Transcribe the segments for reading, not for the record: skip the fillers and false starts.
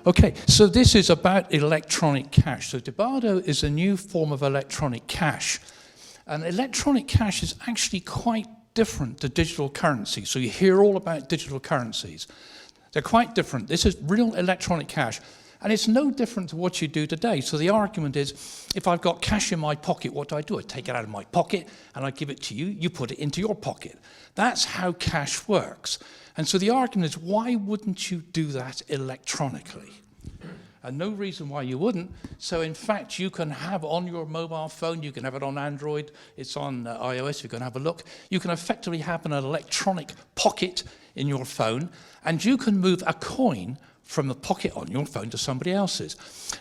Okay, so this is about electronic cash. So Debado is a new form of electronic cash. And electronic cash is actually quite different to digital currency. So you hear all about digital currencies. They're quite different. This is real electronic cash. And it's no different to what you do today. So the argument is, if I've got cash in my pocket, what do? I take it out of my pocket and I give it to you. You put it into your pocket. That's how cash works. And so the argument is, why wouldn't you do that electronically? And no reason why you wouldn't. So in fact, you can have on your mobile phone, you can have it on Android, it's on iOS, you can have a look. You can effectively have an electronic pocket in your phone, and you can move a coin from the pocket on your phone to somebody else's.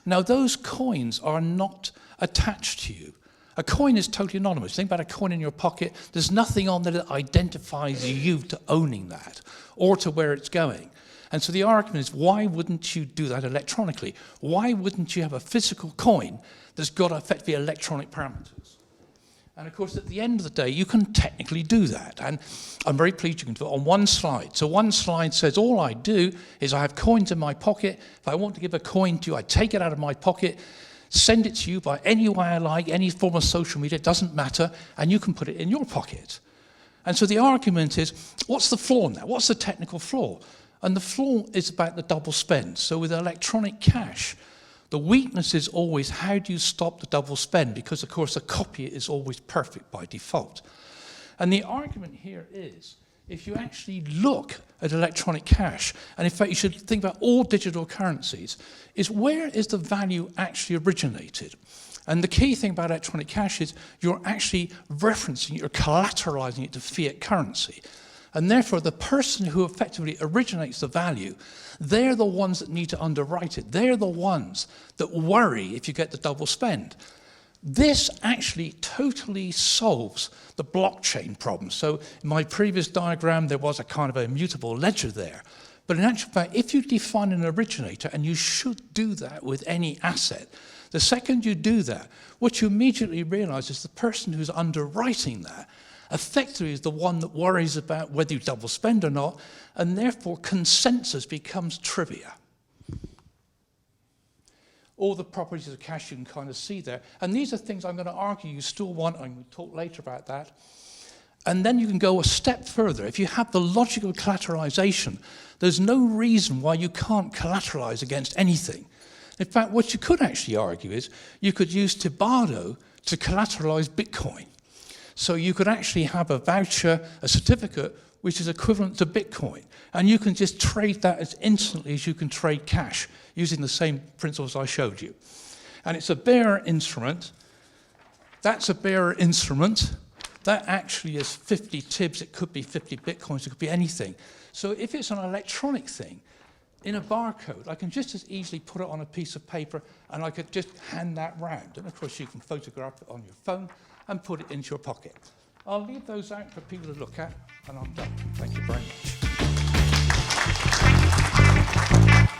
Now, those coins are not attached to you. A coin is totally anonymous. Think about a coin in your pocket. There's nothing on there that identifies you to owning that or to where it's going. And so the argument is, why wouldn't you do that electronically? Why wouldn't you have a physical coin that's got effectively electronic parameters? And of course, at the end of the day, you can technically do that. And I'm very pleased you can do it on one slide. So one slide says, all I do is I have coins in my pocket. If I want to give a coin to you, I take it out of my pocket, send it to you by any way I like, any form of social media, it doesn't matter, and you can put it in your pocket. And so the argument is, what's the flaw in that? What's the technical flaw? And the flaw is about the double spend. So with electronic cash, the weakness is always, how do you stop the double spend? Because, of course, a copy is always perfect by default. And the argument here is, if you actually look at electronic cash, and in fact you should think about all digital currencies, is where is the value actually originated? And the key thing about electronic cash is you're actually referencing it, you're collateralizing it to fiat currency. And therefore, the person who effectively originates the value, they're the ones that need to underwrite it. They're the ones that worry if you get the double spend. This actually totally solves the blockchain problem. So in my previous diagram, there was a kind of a immutable ledger there. But in actual fact, if you define an originator, and you should do that with any asset, the second you do that, what you immediately realize is the person who's underwriting that effectively is the one that worries about whether you double spend or not, and therefore consensus becomes trivia. All the properties of cash you can kind of see there. And these are things I'm going to argue you still want, I'm going to talk later about that. And then you can go a step further. If you have the logical collateralization, there's no reason why you can't collateralize against anything. In fact, what you could actually argue is you could use Debado to collateralize Bitcoin. So you could actually have a voucher, a certificate, which is equivalent to Bitcoin. And you can just trade that as instantly as you can trade cash using the same principles I showed you. And it's a bearer instrument. That's a bearer instrument. That actually is 50 TIBs. It could be 50 Bitcoins. It could be anything. So if it's an electronic thing, in a barcode, I can just as easily put it on a piece of paper and I could just hand that round. And of course, you can photograph it on your phone and put it into your pocket. I'll leave those out for people to look at, and I'm done. Thank you very much.